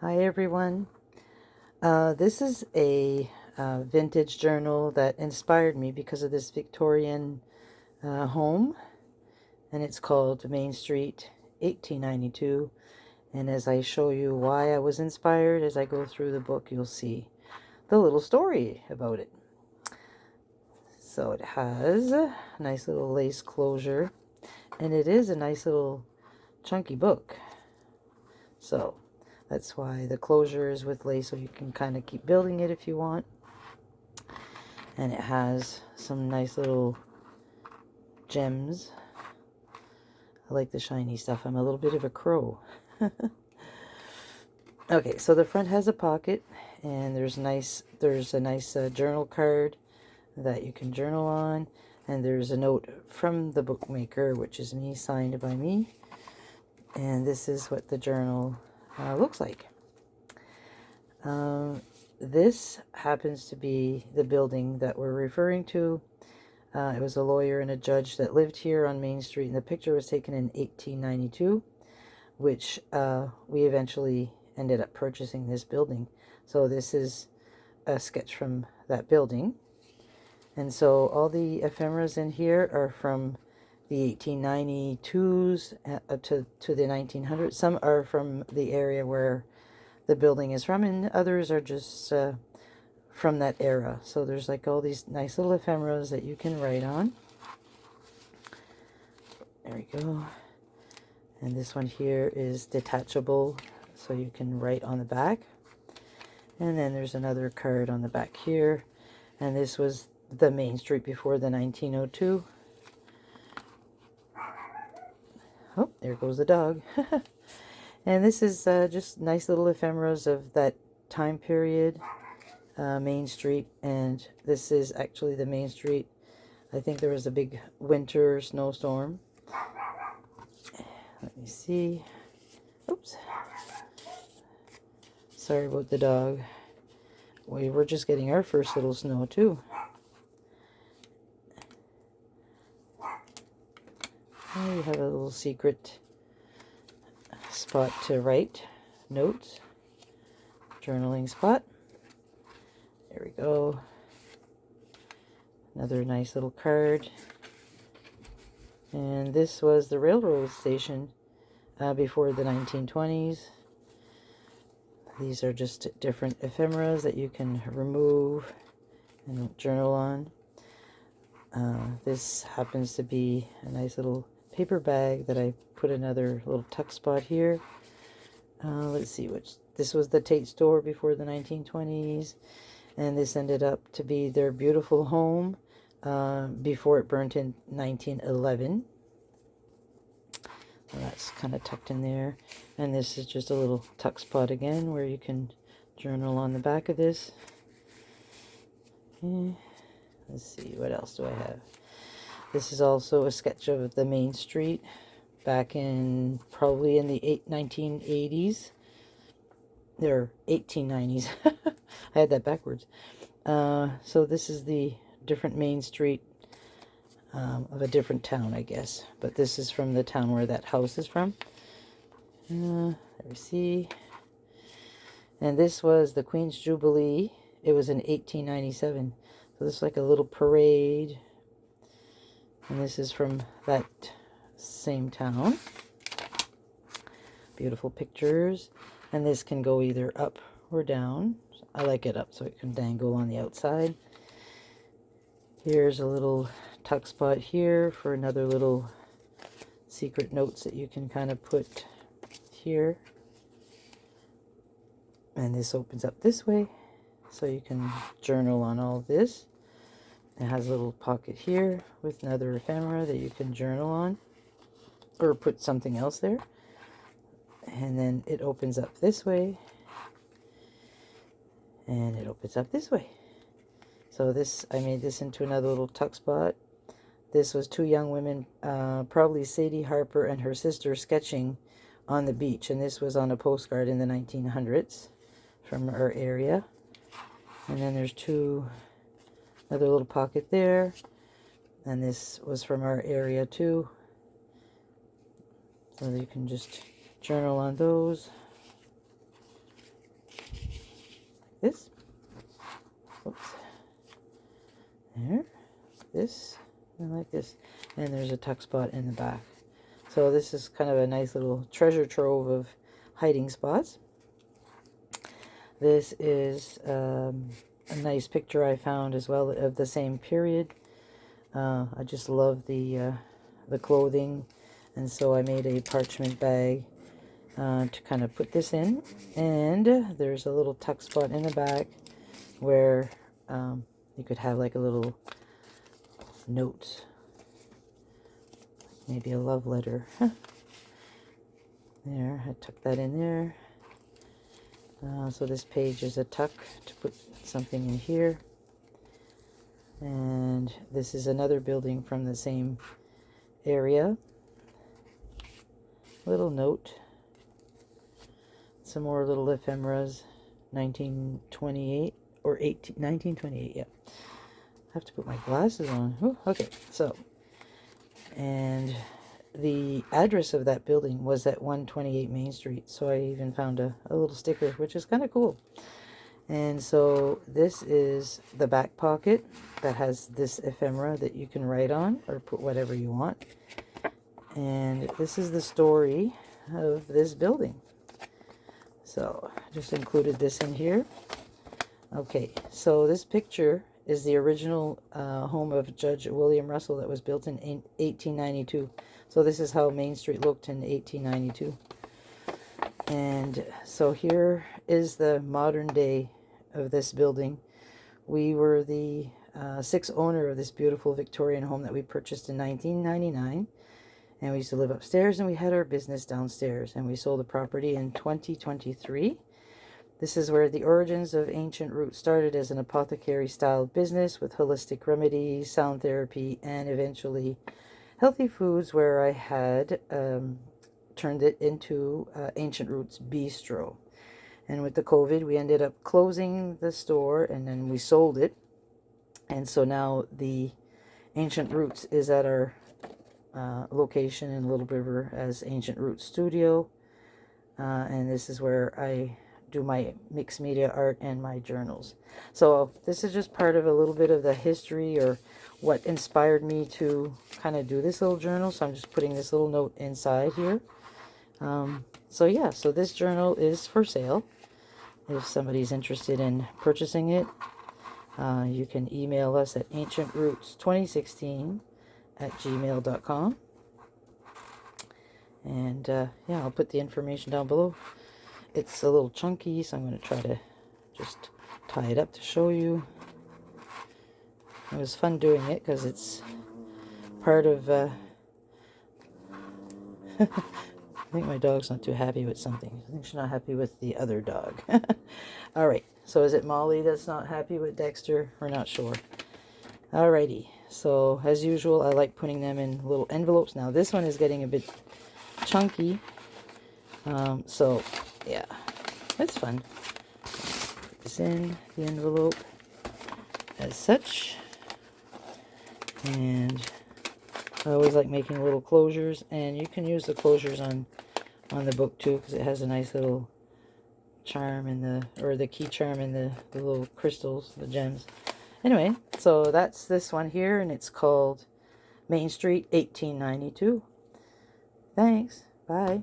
Hi everyone. This is a vintage journal that inspired me because of this Victorian home, and it's called Main Street 1892. And as I show you why I was inspired, as I go through the book, you'll see the little story about it. So it has a nice little lace closure, and it is a nice little chunky book. So that's why the closure is with lace, so you can kind of keep building it if you want. And it has some nice little gems. I like the shiny stuff. I'm a little bit of a crow. Okay, so the front has a pocket, and there's a nice journal card that you can journal on, and there's a note from the bookmaker, which is me, signed by me. And this is what the journal looks like. This happens to be the building that we're referring to. It was a lawyer and a judge that lived here on Main Street, and the picture was taken in 1892, which we eventually ended up purchasing this building. So this is a sketch from that building. And so all the ephemeras in here are from the 1892s to the 1900s. Some are from the area where the building is from, and others are just from that era. So there's like all these nice little ephemeras that you can write on. There we go. And this one here is detachable, so you can write on the back. And then there's another card on the back here. And this was the Main Street before the 1902. Oh, there goes the dog. And this is just nice little ephemeras of that time period, Main Street. And this is actually the Main Street. I think there was a big winter snowstorm. Let me see. Oops. Sorry about the dog. We were just getting our first little snow too. And we have a little secret spot to write notes. Journaling spot. There we go. Another nice little card. And this was the railroad station before the 1920s. These are just different ephemeras that you can remove and journal on. This happens to be a nice little paper bag that I put another little tuck spot here. Let's see, this was the Tate store before the 1920s, and this ended up to be their beautiful home before it burnt in 1911. So that's kind of tucked in there. And this is just a little tuck spot again where you can journal on the back of this. Let's see, what else do I have? This is also a sketch of the Main Street back in probably in the 1980s. They're 1890s. I had that backwards. So this is the different Main Street of a different town, I guess. But this is from the town where that house is from. Let me see. And this was the Queen's Jubilee. It was in 1897. So this is like a little parade. And this is from that same town. Beautiful pictures. And this can go either up or down. I like it up so it can dangle on the outside. Here's a little tuck spot here for another little secret notes that you can kind of put here. And this opens up this way, so you can journal on all of this. It has a little pocket here with another ephemera that you can journal on, or put something else there. And then it opens up this way, and it opens up this way. So this, I made this into another little tuck spot. This was two young women, probably Sadie Harper and her sister, sketching on the beach. And this was on a postcard in the 1900s from our area. And then there's another little pocket there. And this was from our area too. So you can just journal on those. this. Oops. There. This. And like this. And there's a tuck spot in the back. So this is kind of a nice little treasure trove of hiding spots. This is a nice picture I found as well of the same period. I just love the clothing, and so I made a parchment bag to kind of put this in. And there's a little tuck spot in the back where you could have like a little note, maybe a love letter. There, I tucked that in there. So this page is a tuck to put something in here. And this is another building from the same area. Little note. Some more little ephemeras. 1928 or 1928, yeah. I have to put my glasses on. Ooh, okay, so. And the address of that building was at 128 Main Street. So I even found a little sticker, which is kind of cool. And so this is the back pocket that has this ephemera that you can write on or put whatever you want. And this is the story of this building. So I just included this in here. Okay, so this picture is the original home of Judge William Russell that was built in 1892. So this is how Main Street looked in 1892. And so here is the modern day of this building. We were the sixth owner of this beautiful Victorian home that we purchased in 1999. And we used to live upstairs, and we had our business downstairs. And we sold the property in 2023. This is where the origins of Ancient Roots started, as an apothecary-style business with holistic remedies, sound therapy, and eventually healthy foods, where I had turned it into Ancient Roots Bistro. And with the COVID, we ended up closing the store, and then we sold it. And so now the Ancient Roots is at our location in Little River as Ancient Roots Studio. And this is where I do my mixed media art and my journals. So this is just part of a little bit of the history, or what inspired me to kind of do this little journal. So I'm just putting this little note inside here. So yeah, so this journal is for sale. If somebody's interested in purchasing it, you can email us at ancientroots2016@gmail.com. And yeah, I'll put the information down below. It's a little chunky, so I'm going to try to just tie it up to show you. It was fun doing it because it's part of I think my dog's not too happy with something. I think she's not happy with the other dog. Alright, so is it Molly that's not happy with Dexter? We're not sure. Alrighty, so as usual, I like putting them in little envelopes. Now this one is getting a bit chunky. So yeah, it's fun. Put this in the envelope as such. And I always like making little closures, and you can use the closures on the book too, because it has a nice little charm in the key charm in the little crystals, the gems. Anyway, so that's this one here, and it's called Main Street 1892. Thanks. Bye.